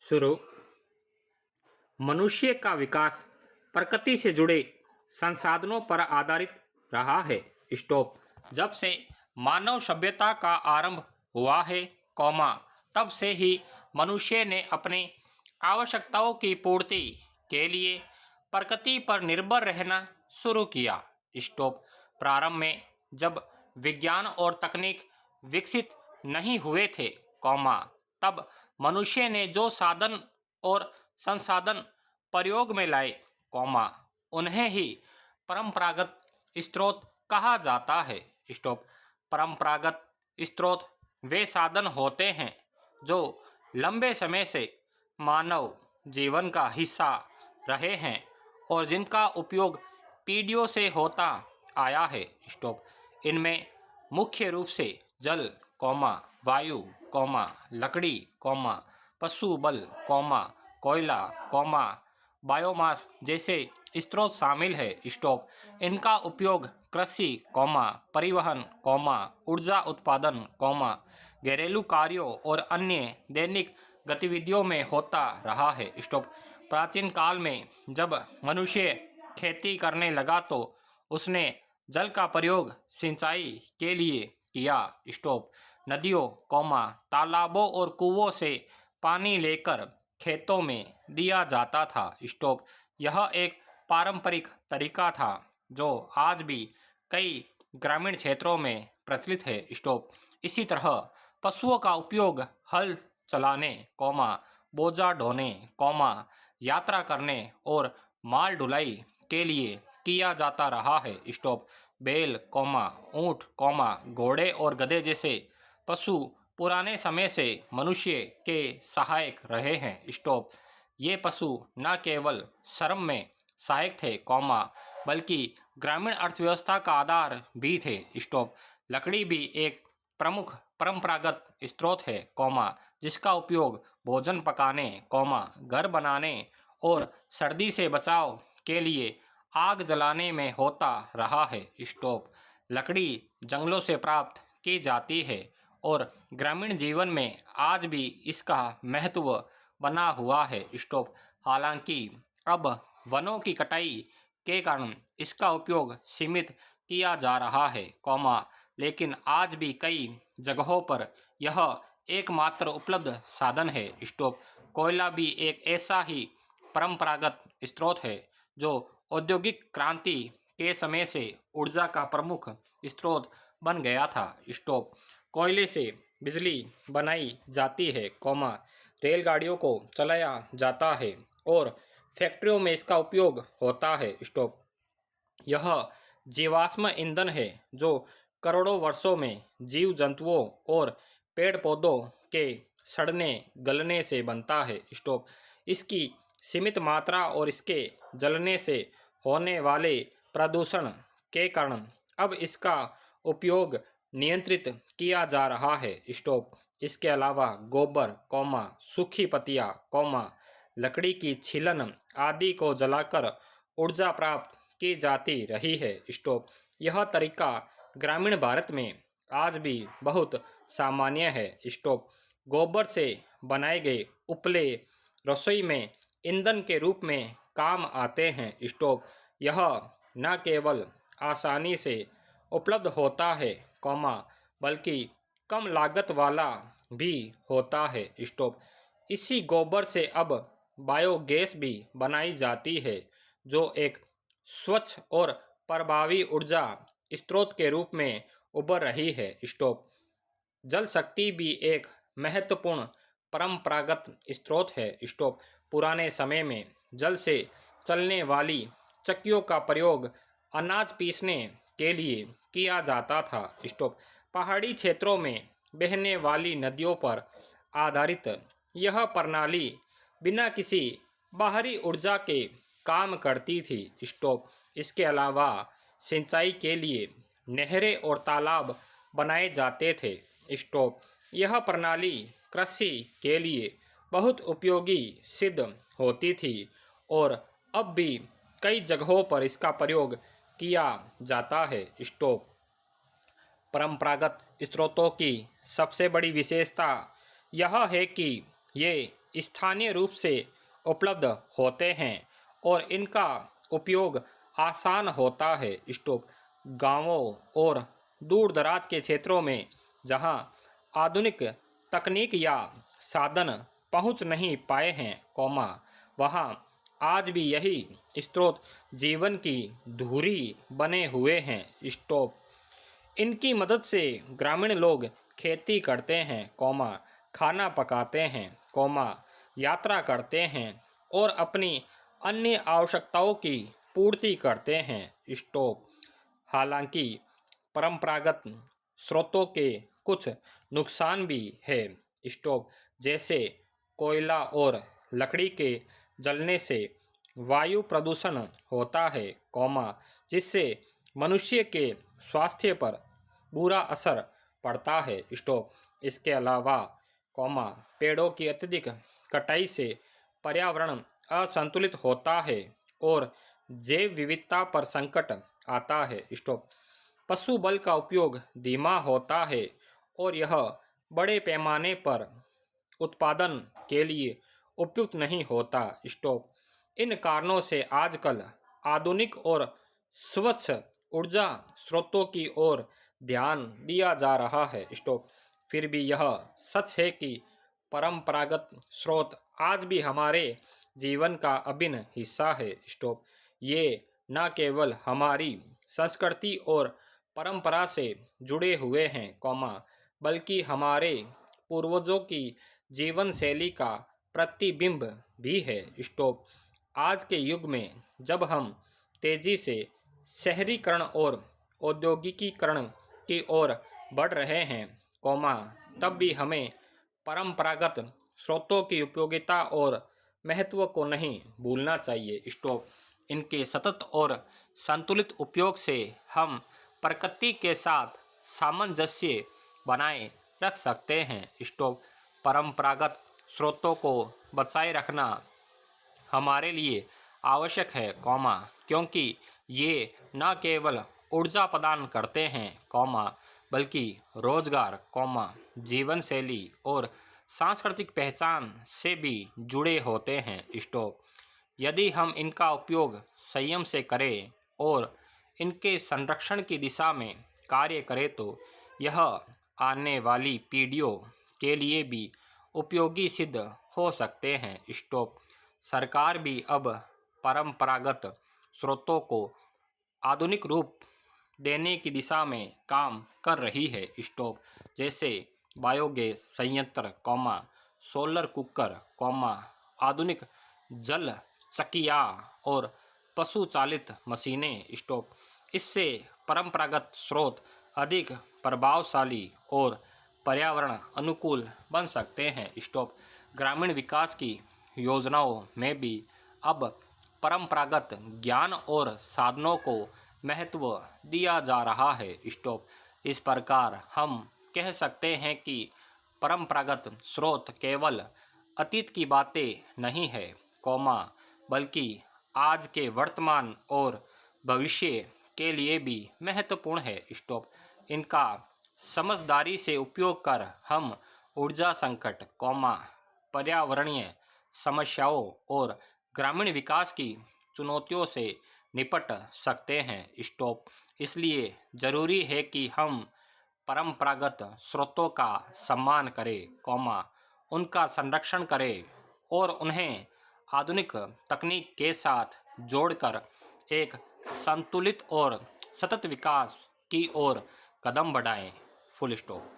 शुरू। मनुष्य का विकास प्रकृति से जुड़े संसाधनों पर आधारित रहा है। स्टॉप। जब से मानव सभ्यता का आरंभ हुआ है, तब से ही मनुष्य ने अपनी आवश्यकताओं की पूर्ति के लिए प्रकृति पर निर्भर रहना शुरू किया। स्टॉप। प्रारंभ में जब विज्ञान और तकनीक विकसित नहीं हुए थे, तब मनुष्य ने जो साधन और संसाधन प्रयोग में लाए, उन्हें ही परंपरागत स्रोत कहा जाता है। स्टॉप। परंपरागत स्रोत वे साधन होते हैं जो लंबे समय से मानव जीवन का हिस्सा रहे हैं और जिनका उपयोग पीढ़ियों से होता आया है। स्टॉप। इनमें मुख्य रूप से जल, वायु, लकड़ी, पशु बल, कोयला, बायोमास जैसे स्रोत शामिल है। स्टॉप। इनका उपयोग कृषि, परिवहन, ऊर्जा उत्पादन, घरेलू कार्यों और अन्य दैनिक गतिविधियों में होता रहा है। स्टॉप। प्राचीन काल में जब मनुष्य खेती करने लगा तो उसने जल का प्रयोग सिंचाई के लिए किया। स्टॉप। नदियों, तालाबों और कुओं से पानी लेकर खेतों में दिया जाता था। स्टॉप। यह एक पारंपरिक तरीका था जो आज भी कई ग्रामीण क्षेत्रों में प्रचलित है। स्टॉप। इसी तरह पशुओं का उपयोग हल चलाने, बोझा ढोने, यात्रा करने और माल ढुलाई के लिए किया जाता रहा है। स्टॉप। बैल, ऊंट, घोड़े और गधे जैसे पशु पुराने समय से मनुष्य के सहायक रहे हैं। स्टॉप। ये पशु न केवल श्रम में सहायक थे, बल्कि ग्रामीण अर्थव्यवस्था का आधार भी थे। स्टॉप। लकड़ी भी एक प्रमुख परंपरागत स्रोत है, जिसका उपयोग भोजन पकाने, घर बनाने और सर्दी से बचाव के लिए आग जलाने में होता रहा है। स्टॉप। लकड़ी जंगलों से प्राप्त की जाती है और ग्रामीण जीवन में आज भी इसका महत्व बना हुआ है। स्टॉप। हालांकि अब वनों की कटाई के कारण इसका उपयोग सीमित किया जा रहा है, लेकिन आज भी कई जगहों पर यह एकमात्र उपलब्ध साधन है। स्टॉप। कोयला भी एक ऐसा ही परंपरागत स्रोत है जो औद्योगिक क्रांति के समय से ऊर्जा का प्रमुख स्रोत बन गया था। स्टॉप। कोयले से बिजली बनाई जाती है, रेलगाड़ियों को चलाया जाता है और फैक्ट्रियों में इसका उपयोग होता है। स्टॉप। यह जीवाश्म ईंधन है जो करोड़ों वर्षों में जीव जंतुओं और पेड़ पौधों के सड़ने गलने से बनता है। स्टॉप। इसकी सीमित मात्रा और इसके जलने से होने वाले प्रदूषण के कारण अब इसका उपयोग नियंत्रित किया जा रहा है। स्टॉप। इसके अलावा गोबर, सूखी पत्तियां, लकड़ी की छीलन आदि को जलाकर ऊर्जा प्राप्त की जाती रही है। स्टॉप। यह तरीका ग्रामीण भारत में आज भी बहुत सामान्य है। स्टॉप। गोबर से बनाए गए उपले रसोई में ईंधन के रूप में काम आते हैं। स्टॉप। यह न केवल आसानी से उपलब्ध होता है, बल्कि कम लागत वाला भी होता है। स्टॉप। इसी गोबर से अब बायोगैस भी बनाई जाती है जो एक स्वच्छ और प्रभावी ऊर्जा स्रोत के रूप में उभर रही है। स्टॉप। जल शक्ति भी एक महत्वपूर्ण परंपरागत स्रोत है। स्टॉप। पुराने समय में जल से चलने वाली चक्कियों का प्रयोग अनाज पीसने के लिए किया जाता था। स्टॉप। पहाड़ी क्षेत्रों में बहने वाली नदियों पर आधारित यह प्रणाली बिना किसी बाहरी ऊर्जा के काम करती थी। स्टॉप। इसके अलावा सिंचाई के लिए नहरें और तालाब बनाए जाते थे। स्टॉप। यह प्रणाली कृषि के लिए बहुत उपयोगी सिद्ध होती थी और अब भी कई जगहों पर इसका प्रयोग किया जाता है। स्टॉप। परंपरागत स्रोतों की सबसे बड़ी विशेषता यह है कि ये स्थानीय रूप से उपलब्ध होते हैं और इनका उपयोग आसान होता है। स्टोव गांवों और दूर दराज के क्षेत्रों में जहां आधुनिक तकनीक या साधन पहुंच नहीं पाए हैं, वहां आज भी यही स्रोत जीवन की धुरी बने हुए हैं। स्टोव इनकी मदद से ग्रामीण लोग खेती करते हैं, खाना पकाते हैं, यात्रा करते हैं और अपनी अन्य आवश्यकताओं की पूर्ति करते हैं। स्टोव हालांकि परंपरागत स्रोतों के कुछ नुकसान भी है। स्टोव जैसे कोयला और लकड़ी के जलने से वायु प्रदूषण होता है, जिससे मनुष्य के स्वास्थ्य पर बुरा असर पड़ता है। स्टोव इसके अलावा पेड़ों की अत्यधिक कटाई से पर्यावरण असंतुलित होता है और जैव विविधता पर संकट आता है। स्टोव पशु बल का उपयोग धीमा होता है और यह बड़े पैमाने पर उत्पादन के लिए उपयुक्त नहीं होता। स्टोव इन कारणों से आजकल आधुनिक और स्वच्छ ऊर्जा स्रोतों की ओर ध्यान दिया जा रहा है। स्टोव फिर भी यह सच है कि परंपरागत स्रोत आज भी हमारे जीवन का अभिन्न हिस्सा है। स्टोव ये न केवल हमारी संस्कृति और परंपरा से जुड़े हुए हैं, बल्कि हमारे पूर्वजों की जीवन शैली का प्रतिबिंब भी है। स्टोव आज के युग में जब हम तेजी से शहरीकरण और औद्योगिकीकरण की ओर बढ़ रहे हैं, तब भी हमें परंपरागत स्रोतों की उपयोगिता और महत्व को नहीं भूलना चाहिए। स्टोव इनके सतत और संतुलित उपयोग से हम प्रकृति के साथ सामंजस्य बनाए रख सकते हैं। स्टोव परंपरागत स्रोतों को बचाए रखना हमारे लिए आवश्यक है, क्योंकि ये न केवल ऊर्जा प्रदान करते हैं, बल्कि रोजगार, जीवन शैली और सांस्कृतिक पहचान से भी जुड़े होते हैं। स्टोव यदि हम इनका उपयोग संयम से करें और इनके संरक्षण की दिशा में कार्य करें तो यह आने वाली पीढ़ियों के लिए भी उपयोगी सिद्ध हो सकते हैं। स्टोव सरकार भी अब परंपरागत स्रोतों को आधुनिक रूप देने की दिशा में काम कर रही है। स्टोव जैसे बायोगैस संयंत्र, सोलर कुकर, आधुनिक जल चकिया और पशु चालित मशीनें। स्टोव इससे परंपरागत स्रोत अधिक प्रभावशाली और पर्यावरण अनुकूल बन सकते हैं। स्टोव ग्रामीण विकास की योजनाओं में भी अब परंपरागत ज्ञान और साधनों को महत्व दिया जा रहा है। स्टोव इस प्रकार हम कह सकते हैं कि परंपरागत स्रोत केवल अतीत की बातें नहीं है, बल्कि आज के वर्तमान और भविष्य के लिए भी महत्वपूर्ण है। स्टोव इनका समझदारी से उपयोग कर हम ऊर्जा संकट, पर्यावरणीय समस्याओं और ग्रामीण विकास की चुनौतियों से निपट सकते हैं। स्टोव इसलिए ज़रूरी है कि हम परंपरागत स्रोतों का सम्मान करें, उनका संरक्षण करें और उन्हें आधुनिक तकनीक के साथ जोड़कर एक संतुलित और सतत विकास की ओर कदम बढ़ाएं। Full stop.